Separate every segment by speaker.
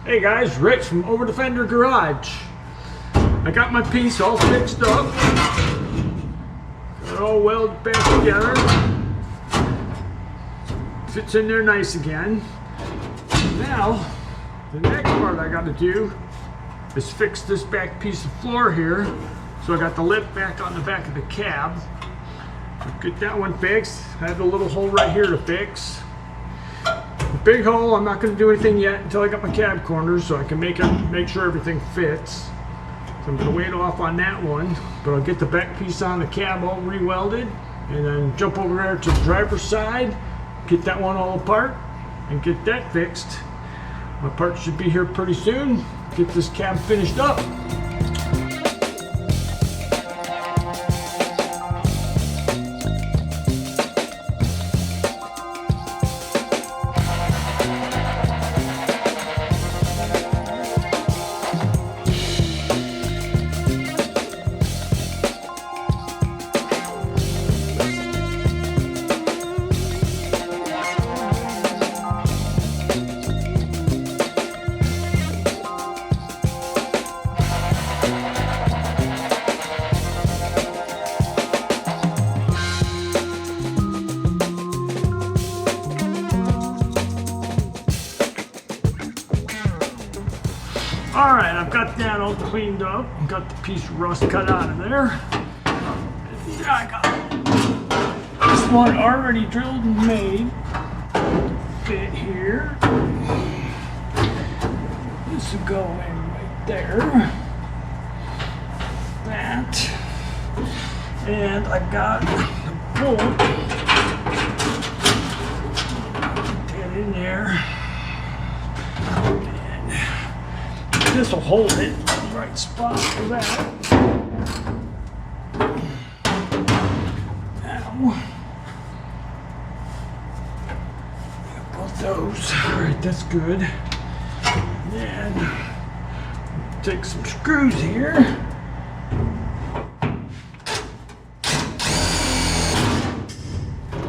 Speaker 1: Hey guys, Rich from Over the Fender Garage. I got my piece all fixed up. Got it all welded back together. Fits in there nice again. Now, the next part I got to do is fix this back piece of floor here. So I got the lip back on the back of the cab. Get that one fixed. I have a little hole right here to fix. The big hole, I'm not going to do anything yet until I got my cab corners so I can make sure everything fits. So I'm going to wait off on that one, but I'll get the back piece on the cab all re-welded and then jump over there to the driver's side, get that one all apart and get that fixed. My parts should be here pretty soon. Get this cab finished up. Alright, I've got that all cleaned up. Got the piece of rust cut out of there. I got this one already drilled and made. Fit here. This will go in right there. That. And I got the bolt. Put that in there. This will hold it in the right spot for that. Now, both those. All right, that's good. Then take some screws here.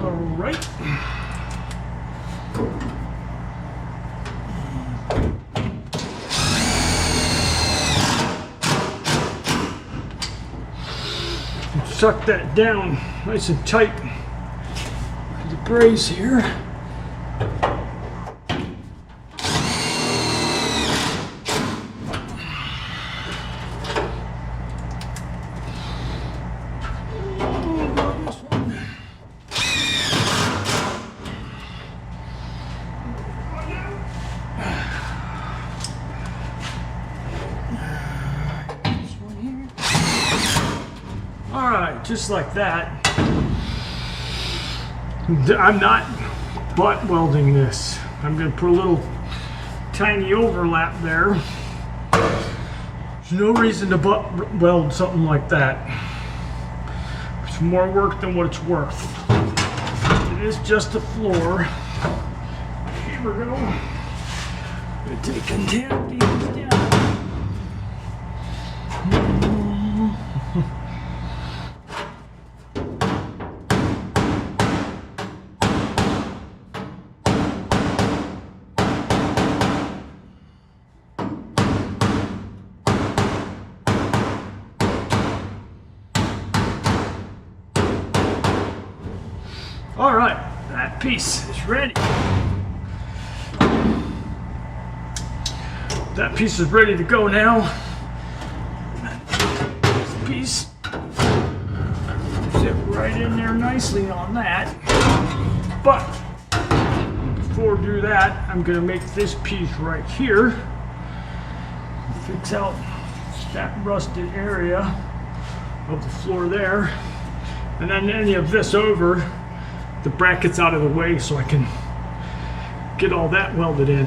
Speaker 1: All right. Suck that down nice and tight with the brace here. Alright, just like that. I'm not butt welding this. I'm going to put a little tiny overlap there. There's no reason to butt weld something like that. It's more work than what it's worth. It is just a floor. Here we go. I'm taking down these down. All right, that piece is ready. That piece is ready to go now. This piece sit right in there nicely on that. But before I do that, I'm going to make this piece right here. Fix out that rusted area of the floor there, and then any of this over. The brackets out of the way so I can get all that welded in.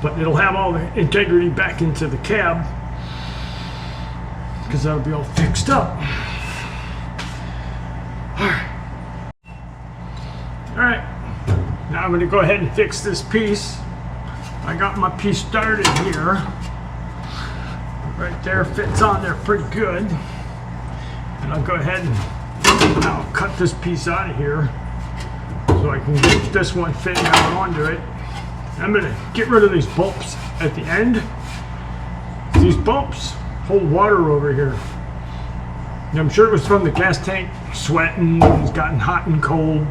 Speaker 1: But it'll have all the integrity back into the cab because that'll be all fixed up. Alright, now I'm going to go ahead and fix this piece. I got my piece started here. Right there, fits on there pretty good. And I'll go ahead and I'll cut this piece out of here so I can get this one fitting out onto it. I'm gonna get rid of these bumps at the end. These bumps hold water over here. And I'm sure it was from the gas tank sweating. It's gotten hot and cold.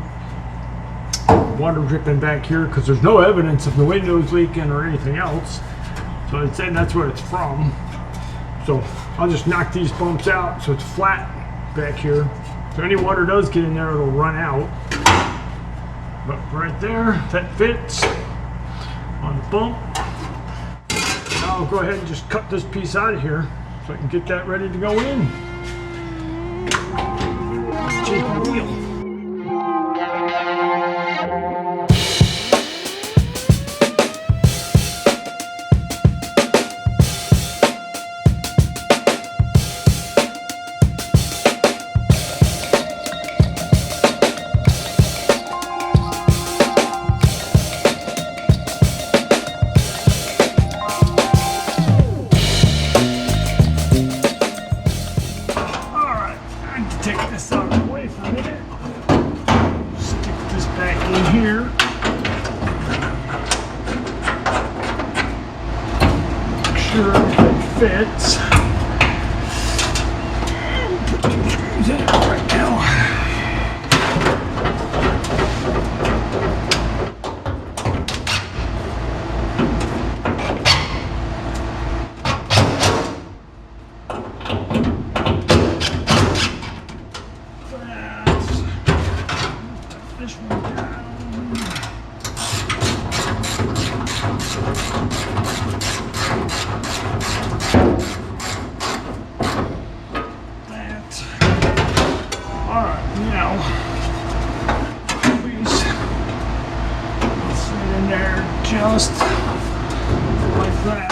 Speaker 1: Water dripping back here because there's no evidence of the windows leaking or anything else. So I'd say that's what it's from. So I'll just knock these bumps out so it's flat back here. So any water does get in there, it'll run out. But right there, that fits on the bump. Now I'll go ahead and just cut this piece out of here so I can get that ready to go in. Change my wheel. Fits. Put two screws in it right now. This one down. Just like that.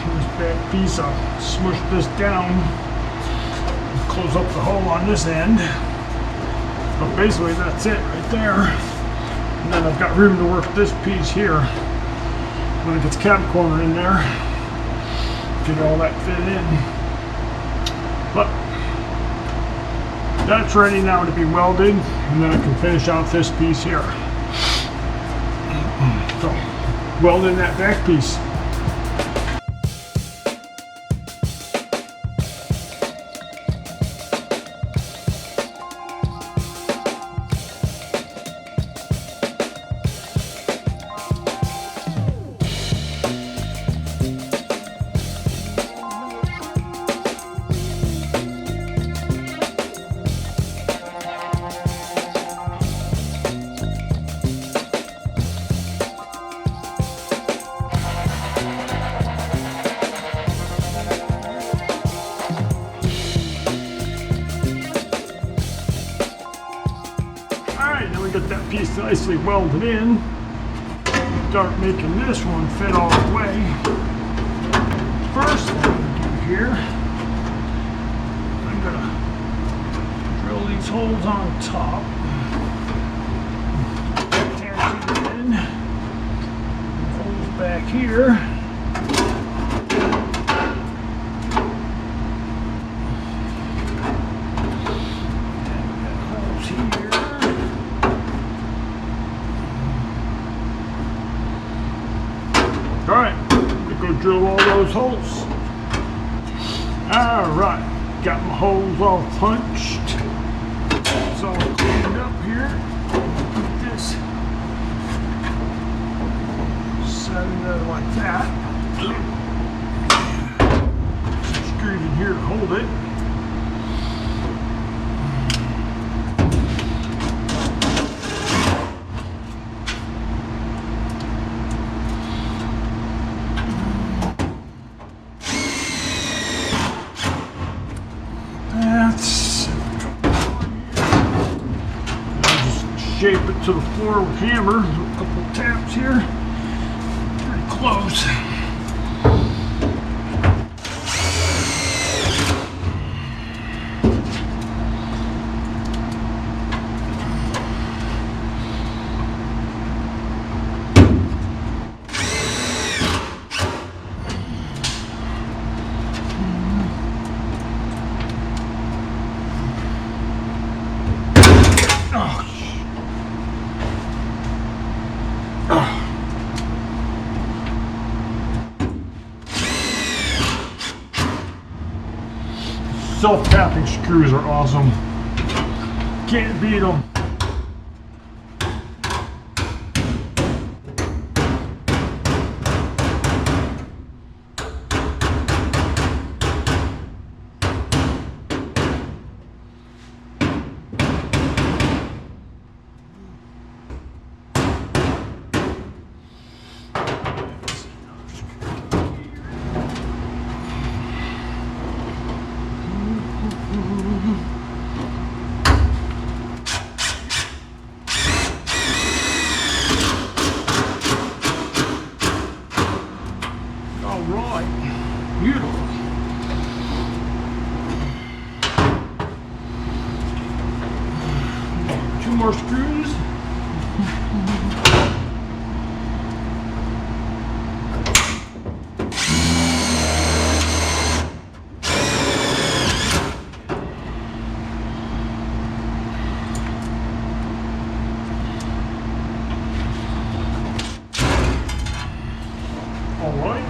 Speaker 1: This back piece, I'll smush this down, close up the hole on this end. But basically that's it right there. And then I've got room to work this piece here when it gets cab corner in there. Get all that fit in. But that's ready now to be welded, and then I can finish off this piece here. So, welding that back piece. Get that piece nicely welded in. Start making this one fit all the way. First thing I'm gonna do here, I'm gonna drill these holes on top. Attach it in. Holes back here. Alright, go drill all those holes. Alright, got my holes all punched. It's all cleaned up here. Put this, set it there like that. Some screws in here to hold it. Shape it to the floor with hammer. A couple taps here. Pretty close. self-tapping screws are awesome. Can't beat them. Beautiful. Two more screws. All right.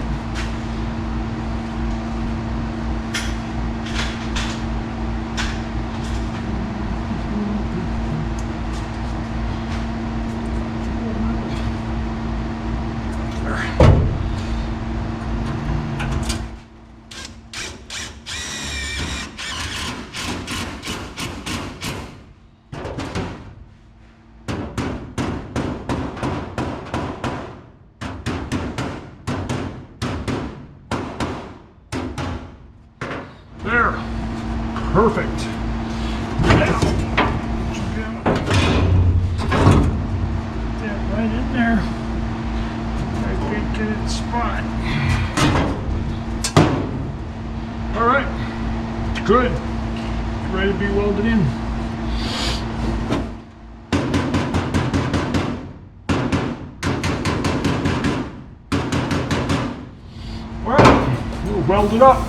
Speaker 1: There, perfect. Now, that right in there. I can't get it spot. All right, good. Ready to be welded in. All right, we'll weld it up.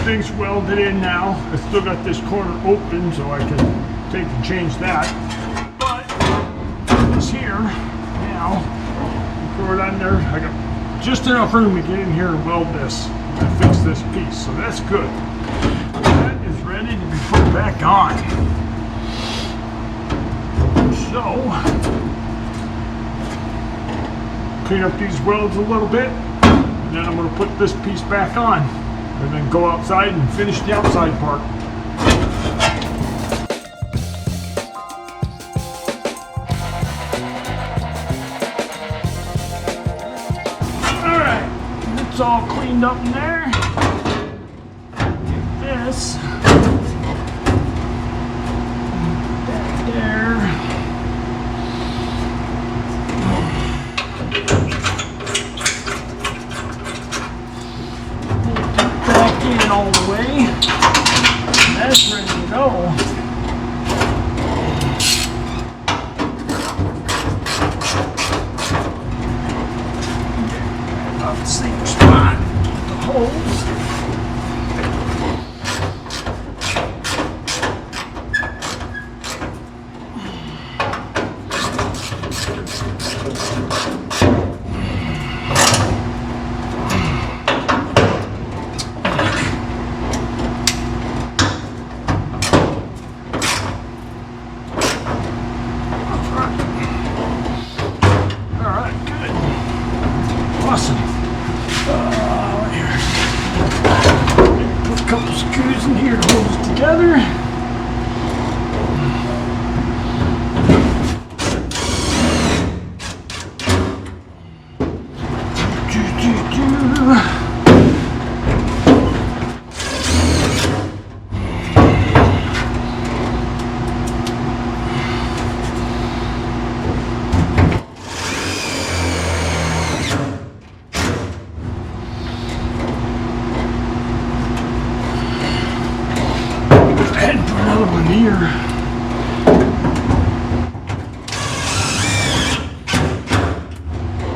Speaker 1: Things welded in now. I still got this corner open, so I can take and change that. But it's here now. Throw it on there. I got just enough room to get in here and weld this and fix this piece, so that's good. That is ready to be put back on. So clean up these welds a little bit, and then I'm going to put this piece back on. And then go outside and finish the outside part. Alright, it's all cleaned up in there. Get this back there. All the way. That's ready to go. About the same spot. The holes. screws in here to hold it together.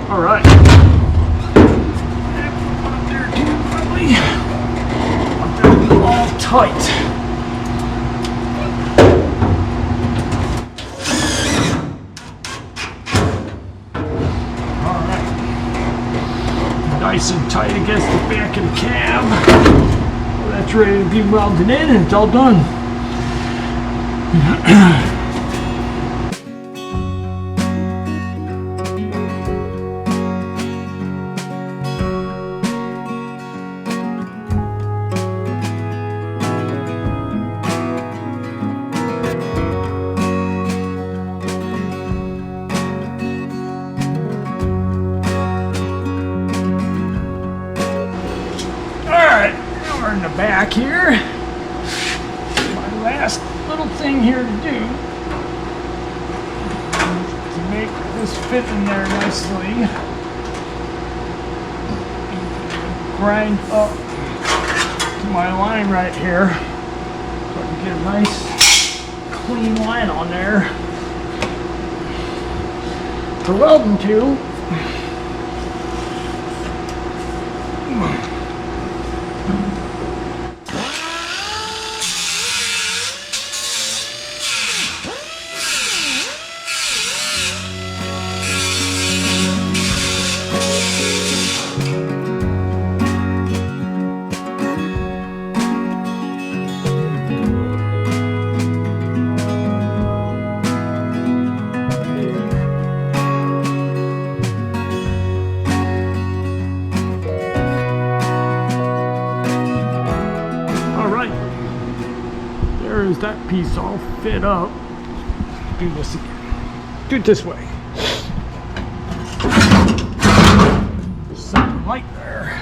Speaker 1: All right. One up there too, probably. Up there, all tight. All right. Nice and tight against the back of the cab. Well, that's ready to be welded in, and it's all done. In the back here, my last little thing here to do to make this fit in there nicely. Grind up to my line right here so I can get a nice clean line on there to weld into. There's that piece all fit up. Do this again. Do it this way. Something light there.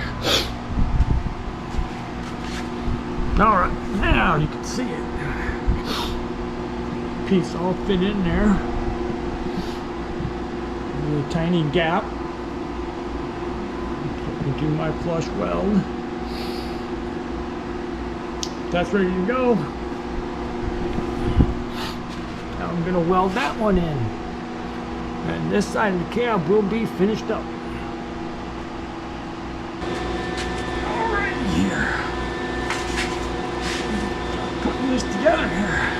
Speaker 1: All right, now you can see it. Piece all fit in there. A little tiny gap. Do my flush weld. That's ready to go. I'm going to weld that one in, and this side of the cab will be finished up. All right, here, putting this together here.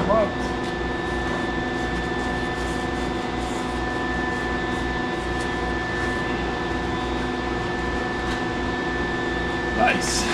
Speaker 1: come up. Nice.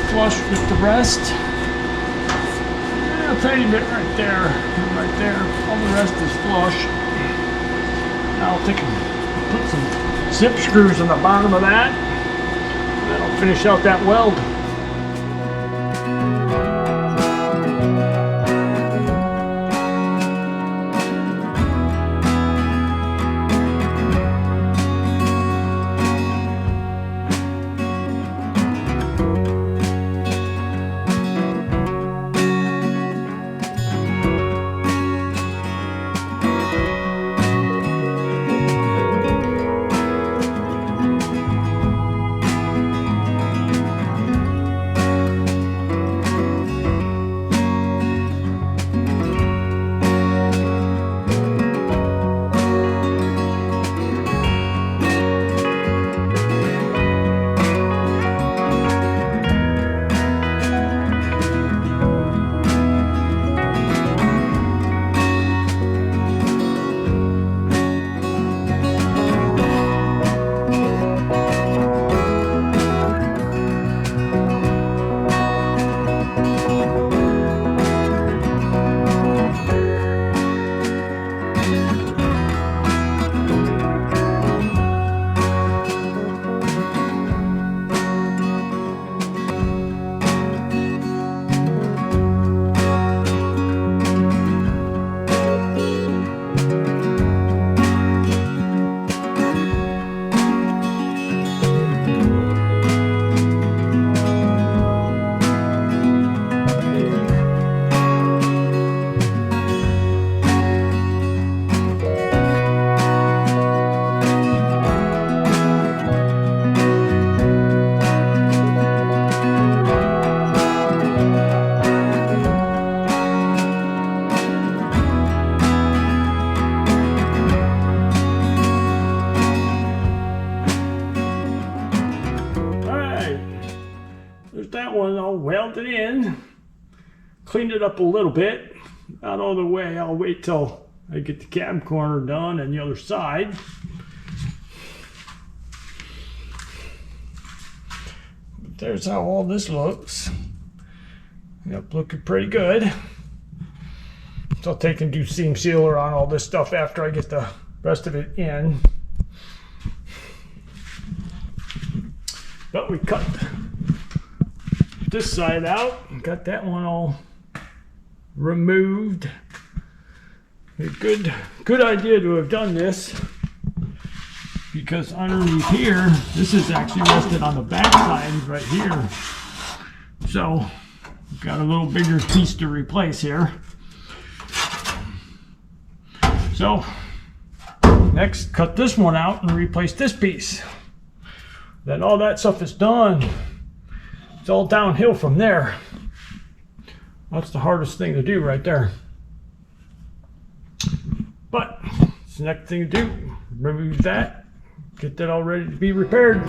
Speaker 1: Flush with the rest. A tiny bit right there, and right there. All the rest is flush. Now I'll take and put some zip screws on the bottom of that, and then I'll finish out that weld. That one I'll weld it in, clean it up a little bit, not all the way. I'll wait till I get the cab corner done and the other side. But there's how all this looks. Yep, looking pretty good. So I'll take and do seam sealer on all this stuff after I get the rest of it in. But we cut this side out and got that one all removed. A good idea to have done this, because underneath here, this is actually rested on the back side right here. So we've got a little bigger piece to replace here. So next, cut this one out and replace this piece. Then all that stuff is done. It's all downhill from there. That's the hardest thing to do right there. But it's the next thing to do. Remove that, get that all ready to be repaired.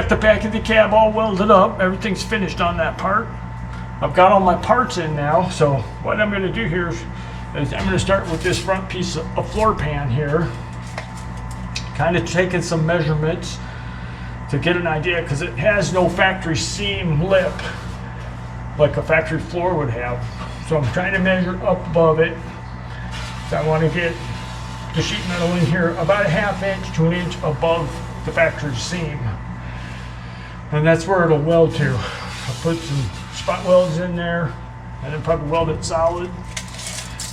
Speaker 1: got the back of the cab all welded up. Everything's finished on that part. I've got all my parts in now, so what I'm going to do here is I'm going to start with this front piece of floor pan here. Kind of taking some measurements to get an idea, because it has no factory seam lip like a factory floor would have. So I'm trying to measure up above it. So I want to get the sheet metal in here about a 1/2 inch to 1 inch above the factory seam. And that's where it'll weld to. I'll put some spot welds in there and then probably weld it solid.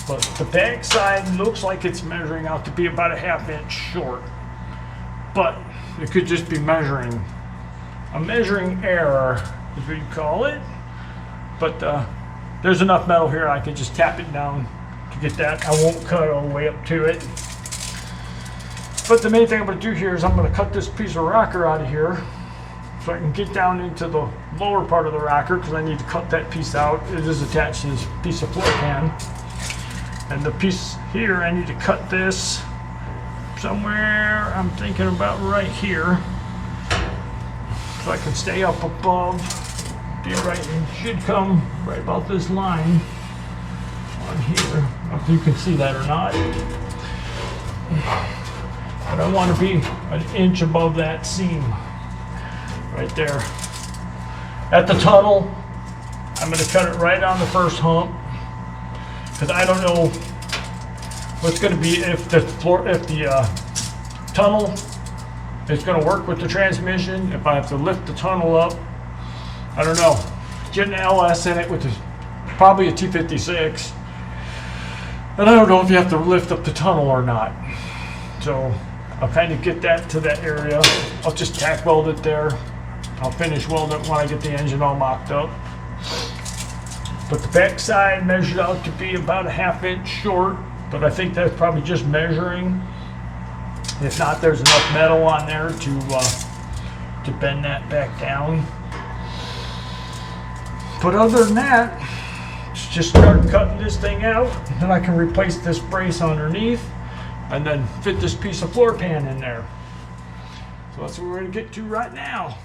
Speaker 1: But the back side looks like it's measuring out to be about a 1/2 inch short. But it could just be measuring. A measuring error is what you call it. But there's enough metal here I can just tap it down to get that. I won't cut all the way up to it. But the main thing I'm going to do here is I'm going to cut this piece of rocker out of here so I can get down into the lower part of the rocker, because I need to cut that piece out. It is attached to this piece of floor pan. And the piece here, I need to cut this somewhere, I'm thinking about right here, so I can stay up above. Be right, it should come right about this line on here. I don't know if you can see that or not. But I want to be 1 inch above that seam right there. At the tunnel, I'm going to cut it right on the first hump, because I don't know what's going to be if the tunnel is going to work with the transmission. If I have to lift the tunnel up, I don't know. Getting an LS in it with probably a T56, and I don't know if you have to lift up the tunnel or not. So I'll kind of get that to that area. I'll just tack weld it there. I'll finish welding it when I get the engine all mocked up. But the back side measured out to be about a 1/2 inch short, but I think that's probably just measuring. If not, there's enough metal on there to bend that back down. But other than that, just start cutting this thing out, and then I can replace this brace underneath and then fit this piece of floor pan in there. So that's what we're going to get to right now.